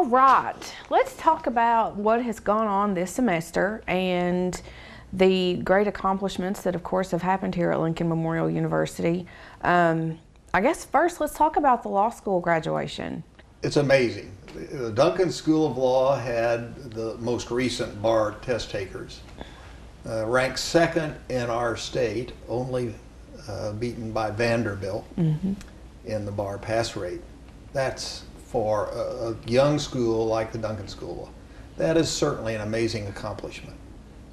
right, let's talk about what has gone on this semester and the great accomplishments that, of course, have happened here at Lincoln Memorial University. I guess first, let's talk about the law school graduation. It's amazing. The Duncan School of Law had the most recent bar test takers, ranked second in our state, only beaten by Vanderbilt in the bar pass rate. That's for a young school like the Duncan School of Law. That is certainly an amazing accomplishment.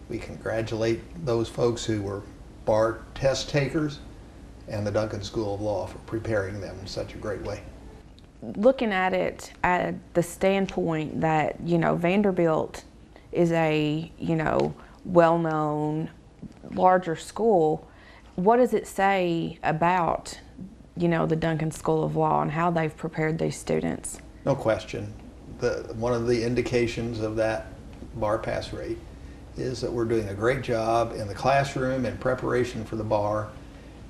We congratulate those folks who were bar test takers and the Duncan School of Law for preparing them in such a great way. Looking at it at the standpoint that, Vanderbilt is a, well-known, larger school, what does it say about, the Duncan School of Law and how they've prepared these students? No question. One of the indications of that bar pass rate is that we're doing a great job in the classroom in preparation for the bar,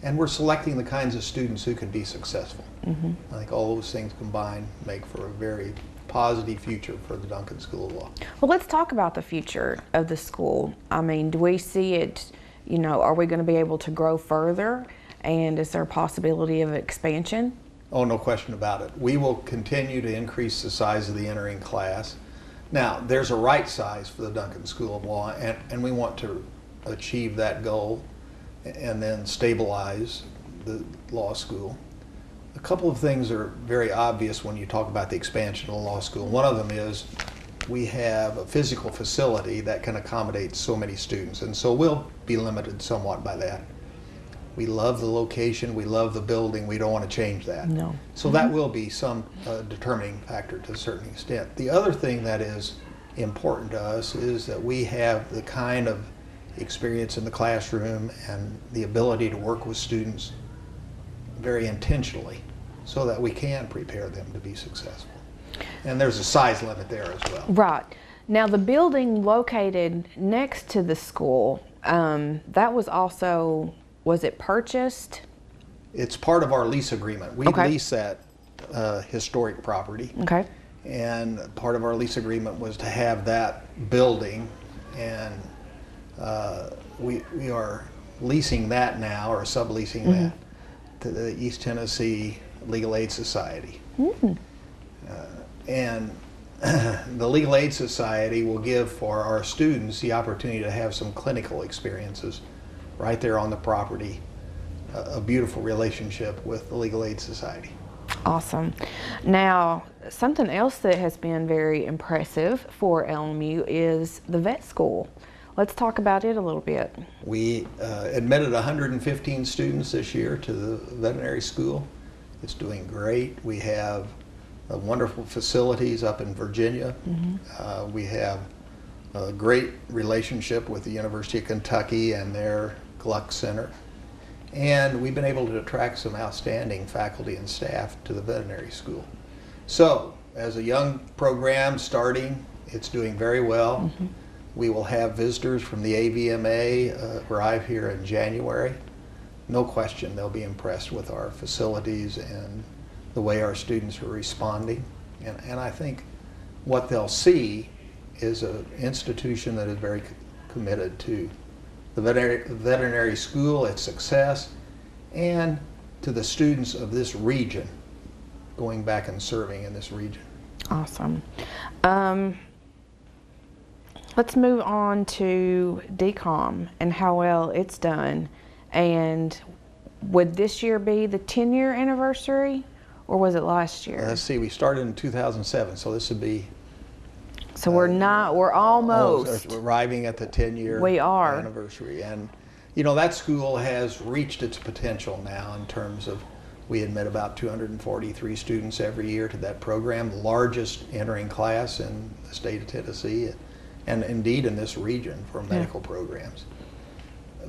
and we're selecting the kinds of students who can be successful. I think all those things combined make for a very positive future for the Duncan School of Law. Well, let's talk about the future of the school. I mean, do we see it, are we going to be able to grow further? And is there a possibility of expansion? Oh, no question about it. We will continue to increase the size of the entering class. Now, there's a right size for the Duncan School of Law, and we want to achieve that goal and then stabilize the law school. A couple of things are very obvious when you talk about the expansion of the law school. One of them is we have a physical facility that can accommodate so many students, and so we'll be limited somewhat by that. We love the location, we love the building, we don't want to change that. No. So that will be some determining factor to a certain extent. The other thing that is important to us is that we have the kind of experience in the classroom and the ability to work with students very intentionally so that we can prepare them to be successful. And there's a size limit there as well. Right. Now, the building located next to the school, that was also, was it purchased? It's part of our lease agreement. We lease that historic property. Okay. And part of our lease agreement was to have that building, and we are leasing that now, or subleasing that, to the East Tennessee Legal Aid Society. And the Legal Aid Society will give for our students the opportunity to have some clinical experiences right there on the property, a beautiful relationship with the Legal Aid Society. Awesome. Now, something else that has been very impressive for LMU is the vet school. Let's talk about it a little bit. We admitted 115 students this year to the veterinary school. It's doing great. We have wonderful facilities up in Virginia. We have a great relationship with the University of Kentucky and their Gluck Center. And we've been able to attract some outstanding faculty and staff to the veterinary school. So, as a young program starting, it's doing very well. We will have visitors from the AVMA arrive here in January. No question they'll be impressed with our facilities and the way our students are responding. And I think what they'll see is an institution that is very committed to the veterinary school, its success, and to the students of this region going back and serving in this region. Awesome. Let's move on to DCOM and how well it's done. And would this year be the 10-year anniversary, or was it last year? Let's see, we started in 2007, so this would be... So we're almost arriving at the 10-year anniversary. And that school has reached its potential now in terms of, we admit about 243 students every year to that program, the largest entering class in the state of Tennessee, and indeed in this region for medical programs.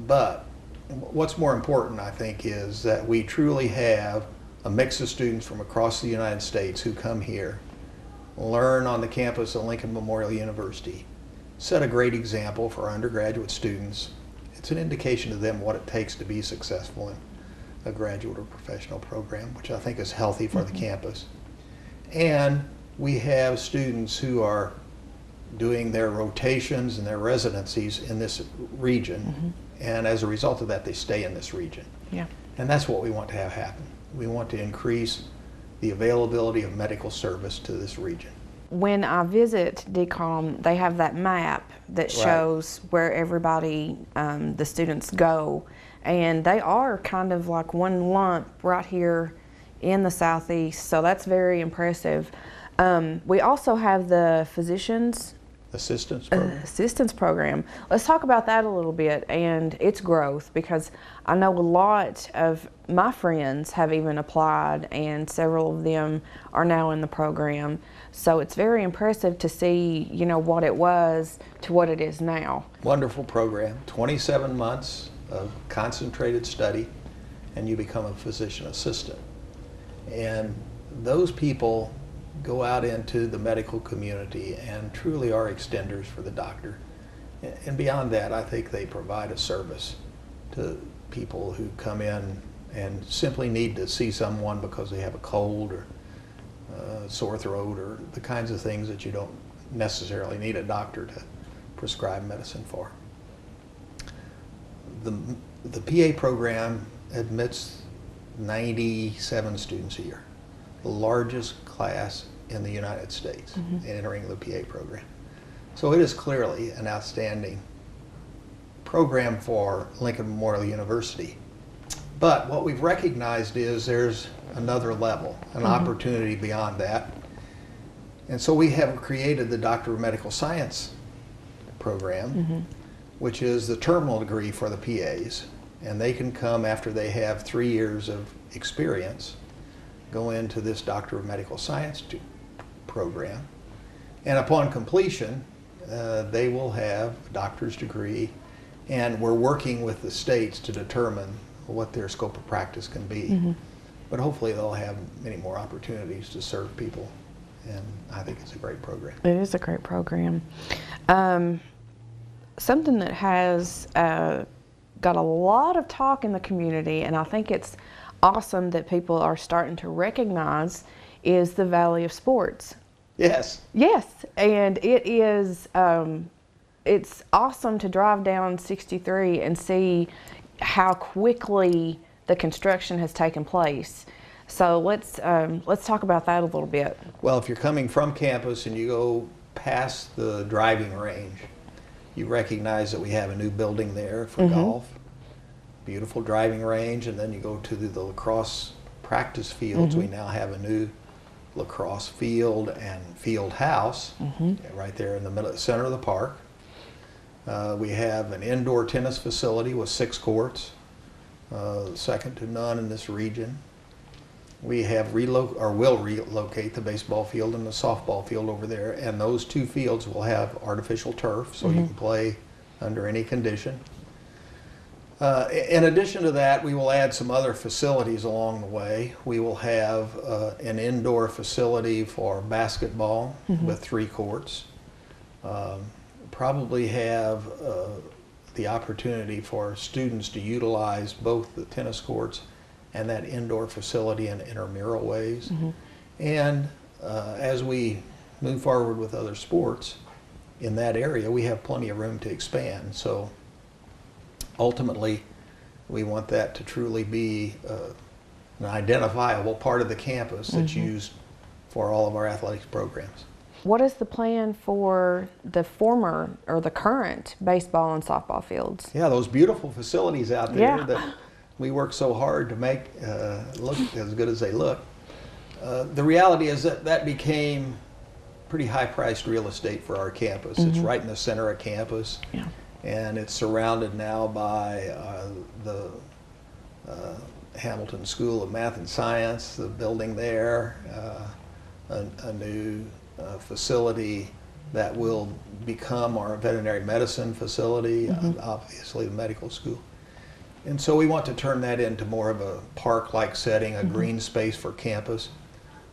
But what's more important, I think, is that we truly have a mix of students from across the United States who come here, learn on the campus of Lincoln Memorial University, set a great example for our undergraduate students. It's an indication to them what it takes to be successful in a graduate or professional program, which I think is healthy for the campus. And we have students who are doing their rotations and their residencies in this region, and as a result of that, they stay in this region. Yeah. And that's what we want to have happen. We want to increase the availability of medical service to this region. When I visit DCOM, they have that map that shows where everybody, the students go, and they are kind of like one lump right here in the Southeast, so that's very impressive. We also have the physicians assistance program. Let's talk about that a little bit and its growth, because I know a lot of my friends have even applied and several of them are now in the program. So it's very impressive to see, you know, what it was to what it is now. Wonderful program, 27 months of concentrated study, and you become a physician assistant. And those people go out into the medical community and truly are extenders for the doctor. And beyond that, I think they provide a service to people who come in and simply need to see someone because they have a cold or sore throat or the kinds of things that you don't necessarily need a doctor to prescribe medicine for. The PA program admits 97 students a year, the largest class in the United States entering the PA program. So it is clearly an outstanding program for Lincoln Memorial University. But what we've recognized is there's another level, an opportunity beyond that. And so we have created the Doctor of Medical Science program, which is the terminal degree for the PAs. And they can come after they have 3 years of experience, go into this Doctor of Medical Science program. And upon completion, they will have a doctor's degree, and we're working with the states to determine what their scope of practice can be. But hopefully they'll have many more opportunities to serve people, and I think it's a great program. It is a great program. Something that has got a lot of talk in the community, and I think it's awesome that people are starting to recognize, is the Valley of Sports. Yes. Yes, and it is, it's awesome to drive down 63 and see how quickly the construction has taken place. So let's talk about that a little bit. Well, if you're coming from campus and you go past the driving range, you recognize that we have a new building there for golf, beautiful driving range, and then you go to the lacrosse practice fields. We now have a new lacrosse field and field house right there in the middle, center of the park. We have an indoor tennis facility with 6 courts, second to none in this region. We have will relocate the baseball field and the softball field over there, and those 2 fields will have artificial turf, so you can play under any condition. In addition to that, we will add some other facilities along the way. We will have an indoor facility for basketball with 3 courts. Probably have the opportunity for students to utilize both the tennis courts and that indoor facility in intramural ways. And as we move forward with other sports in that area, we have plenty of room to expand. So ultimately, we want that to truly be an identifiable part of the campus that's used for all of our athletics programs. What is the plan for the former or the current baseball and softball fields? Yeah, those beautiful facilities out there that we work so hard to make look as good as they look. The reality is that became pretty high-priced real estate for our campus. It's right in the center of campus, and it's surrounded now by the Hamilton School of Math and Science, the building there, a new facility that will become our veterinary medicine facility, obviously the medical school. And so we want to turn that into more of a park-like setting, a green space for campus.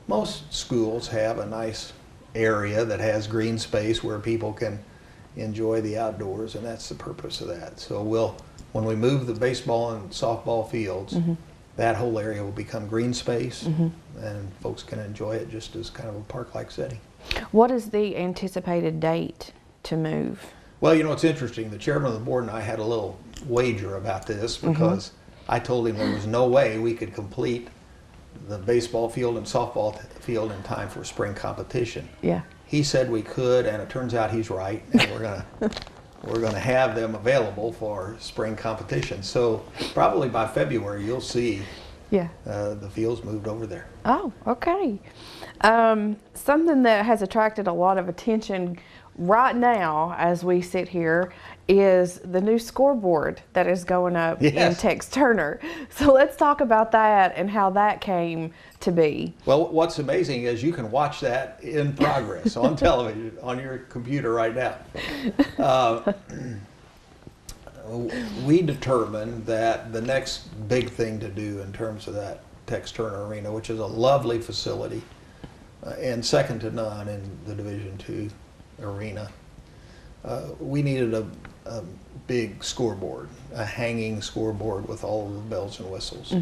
Most schools have a nice area that has green space where people can enjoy the outdoors, and that's the purpose of that. So when we move the baseball and softball fields, that whole area will become green space, and folks can enjoy it just as kind of a park-like setting. What is the anticipated date to move? Well, you know, it's interesting. The chairman of the board and I had a little wager about this because I told him there was no way we could complete the baseball field and softball field in time for spring competition. Yeah. He said we could, and it turns out he's right, and we're gonna have them available for spring competition. So probably by February you'll see the fields moved over there. Oh, okay. Something that has attracted a lot of attention right now as we sit here is the new scoreboard that is going up in Tex Turner. So let's talk about that and how that came to be. Well, what's amazing is you can watch that in progress on television, on your computer right now. We determined that the next big thing to do in terms of that Tex Turner Arena, which is a lovely facility and second to none in the Division II arena, we needed a big scoreboard, a hanging scoreboard with all of the bells and whistles.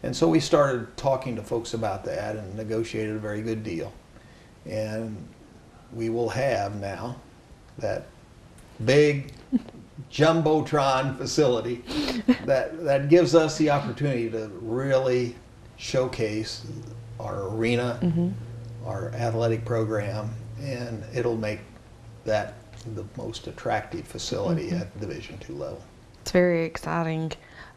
And so we started talking to folks about that and negotiated a very good deal. And we will have now that big jumbotron facility that gives us the opportunity to really showcase our arena, our athletic program, and it'll make that the most attractive facility at Division II level. It's very exciting.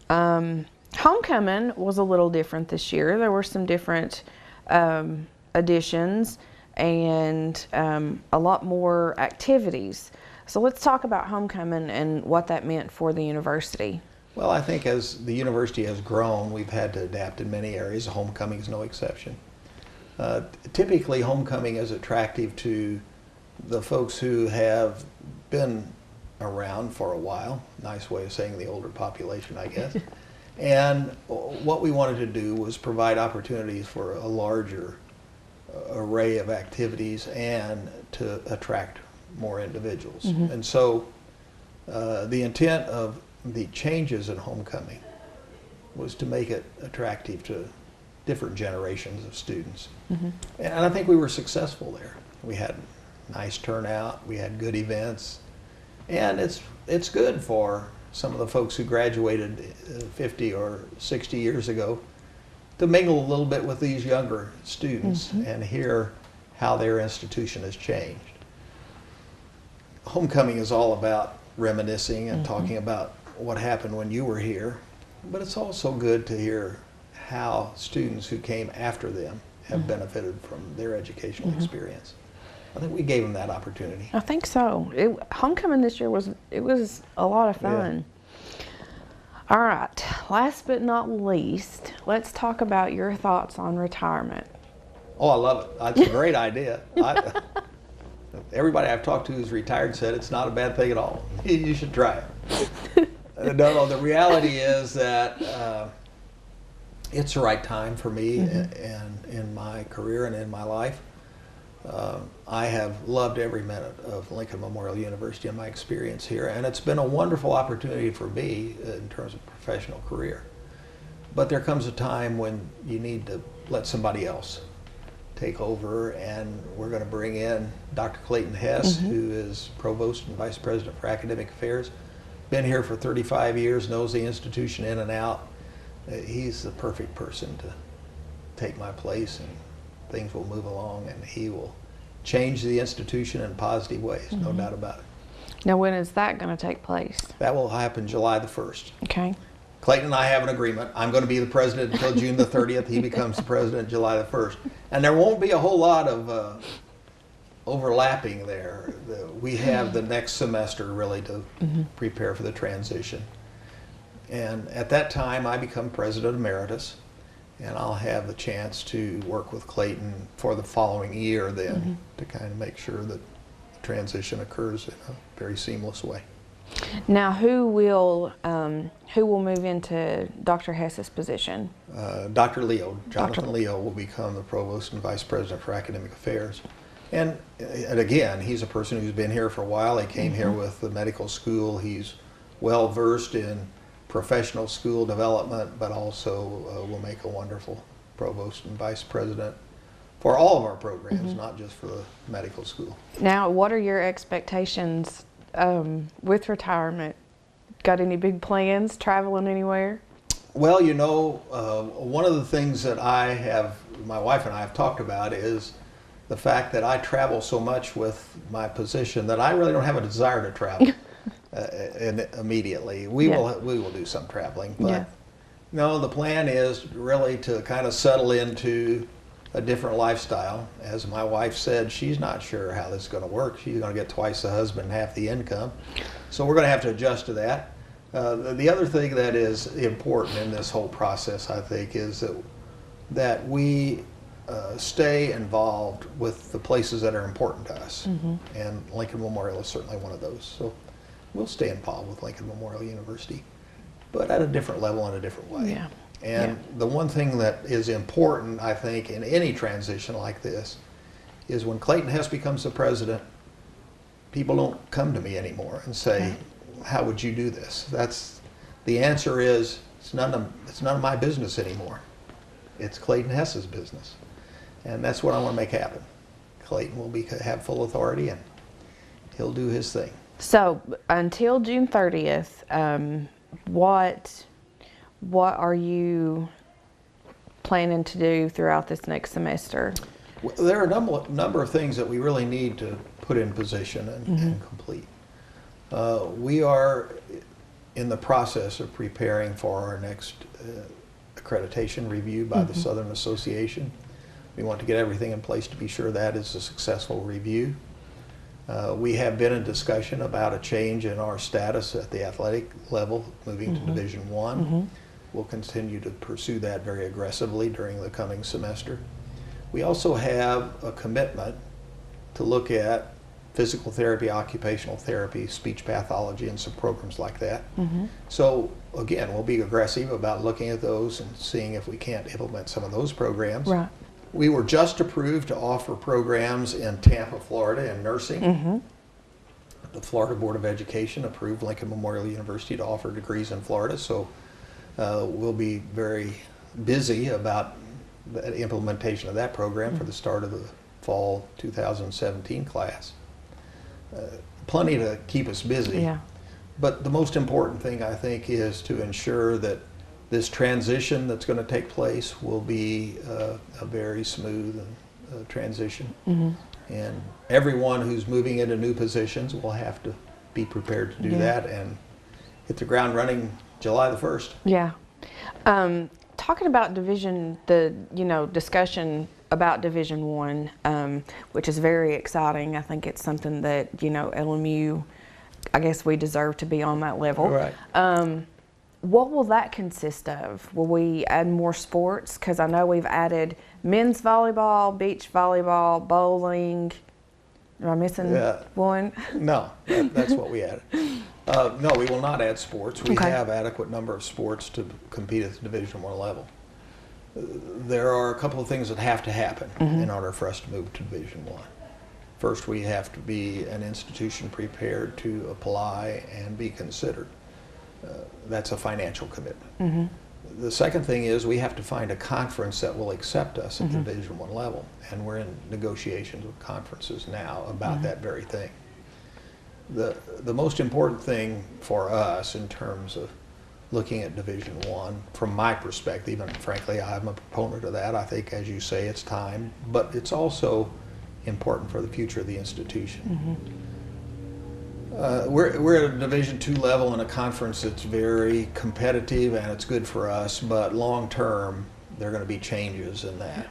Homecoming was a little different this year. There were some different additions and a lot more activities. So let's talk about homecoming and what that meant for the university. Well, I think as the university has grown, we've had to adapt in many areas. Homecoming is no exception. Typically, homecoming is attractive to the folks who have been around for a while. Nice way of saying the older population, I guess. And what we wanted to do was provide opportunities for a larger array of activities and to attract more individuals. And so the intent of the changes in homecoming was to make it attractive to different generations of students. And I think we were successful there. We had nice turnout, we had good events, and it's good for some of the folks who graduated 50 or 60 years ago to mingle a little bit with these younger students and hear how their institution has changed. Homecoming is all about reminiscing and talking about what happened when you were here, but it's also good to hear how students who came after them have benefited from their educational experience. I think we gave them that opportunity. I think so. Homecoming this year was a lot of fun. All right, last but not least, let's talk about your thoughts on retirement. Oh, I love it. That's a great idea. Everybody I've talked to who's retired said it's not a bad thing at all. You should try it. No, the reality is that it's the right time for me and in my career and in my life. I have loved every minute of Lincoln Memorial University and my experience here, and it's been a wonderful opportunity for me in terms of professional career. But there comes a time when you need to let somebody else take over, and we're going to bring in Dr. Clayton Hess, who is Provost and Vice President for Academic Affairs. Been here for 35 years, knows the institution in and out. He's the perfect person to take my place, and things will move along, and he will change the institution in positive ways, no doubt about it. Now, when is that going to take place? That will happen July the 1st. Okay. Clayton and I have an agreement. I'm going to be the president until June the 30th. He becomes the president July the 1st. And there won't be a whole lot of overlapping there. We have the next semester really to prepare for the transition. And at that time, I become president emeritus, and I'll have the chance to work with Clayton for the following year then to kind of make sure that the transition occurs in a very seamless way. Now, who will move into Dr. Hess's position? Dr. Leo, Jonathan Leo, will become the Provost and Vice President for Academic Affairs. And again, he's a person who's been here for a while. He came here with the medical school. He's well versed in professional school development, but also will make a wonderful provost and vice president for all of our programs, not just for the medical school. Now, what are your expectations with retirement? Got any big plans, traveling anywhere? Well, you know, one of the things that my wife and I have talked about is the fact that I travel so much with my position that I really don't have a desire to travel immediately. We will do some traveling, but no, the plan is really to kind of settle into a different lifestyle. As my wife said, she's not sure how this is going to work. She's going to get twice the husband, half the income. So we're going to have to adjust to that. The other thing that is important in this whole process, I think, is that we stay involved with the places that are important to us. And Lincoln Memorial is certainly one of those. So we'll stay involved with Lincoln Memorial University, but at a different level in a different way. Yeah. And the one thing that is important, I think, in any transition like this is when Clayton Hess becomes the president, people don't come to me anymore and say, how would you do this? The answer is, it's none of my business anymore. It's Clayton Hess's business. And that's what I want to make happen. Clayton will have full authority and he'll do his thing. So until June 30th, what are you planning to do throughout this next semester? Well, there are a number of things that we really need to put in position and complete. We are in the process of preparing for our next accreditation review by the Southern Association. We want to get everything in place to be sure that is a successful review. We have been in discussion about a change in our status at the athletic level, moving to Division I. We'll continue to pursue that very aggressively during the coming semester. We also have a commitment to look at physical therapy, occupational therapy, speech pathology, and some programs like that. So again, we'll be aggressive about looking at those and seeing if we can't implement some of those programs. Right. We were just approved to offer programs in Tampa, Florida in nursing. The Florida Board of Education approved Lincoln Memorial University to offer degrees in Florida, so we'll be very busy about the implementation of that program for the start of the fall 2017 class. Plenty to keep us busy, but the most important thing, I think, is to ensure that this transition that's going to take place will be a very smooth transition. And everyone who's moving into new positions will have to be prepared to do that and hit the ground running July the 1st. Yeah. Talking about division, discussion about Division I, which is very exciting. I think it's something that, LMU, I guess we deserve to be on that level. Right. What will that consist of? Will we add more sports? Because I know we've added men's volleyball, beach volleyball, bowling. Am I missing one? No, that's what we added. No, we will not add sports. We have adequate number of sports to compete at the Division I level. There are a couple of things that have to happen in order for us to move to Division I. First, we have to be an institution prepared to apply and be considered. That's a financial commitment. The second thing is we have to find a conference that will accept us at the Division I level, and we're in negotiations with conferences now about that very thing. The most important thing for us in terms of looking at Division I, from my perspective, and frankly I'm a proponent of that, I think, as you say, it's time, but it's also important for the future of the institution. We're at a Division II level in a conference that's very competitive and it's good for us, but long term there are going to be changes in that.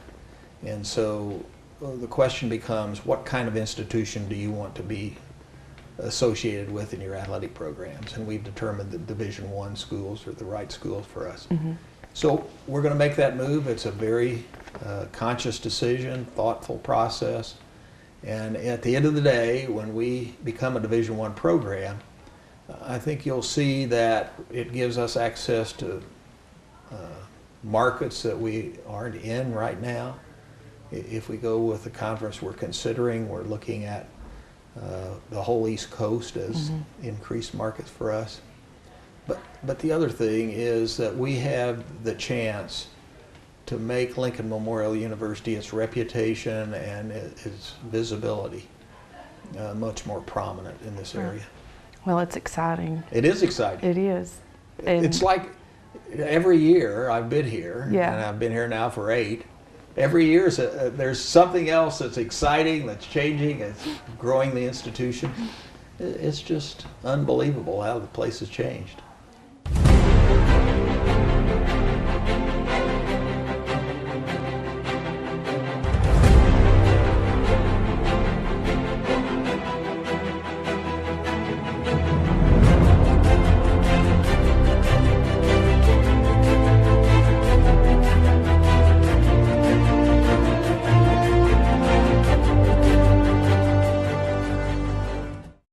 And so the question becomes, what kind of institution do you want to be associated with in your athletic programs? And we've determined that Division I schools are the right schools for us. So we're going to make that move. It's a very conscious decision, thoughtful process. And at the end of the day, when we become a Division I program, I think you'll see that it gives us access to markets that we aren't in right now. If we go with the conference we're considering, we're looking at the whole East Coast as increased markets for us. But the other thing is that we have the chance to make Lincoln Memorial University, its reputation and its visibility, much more prominent in this area. Well, it's exciting. It is exciting. It is. And It's like every year I've been here, Yeah. and I've been here now for 8. Every year there's something else that's exciting, that's changing, it's growing the institution. It's just unbelievable how the place has changed.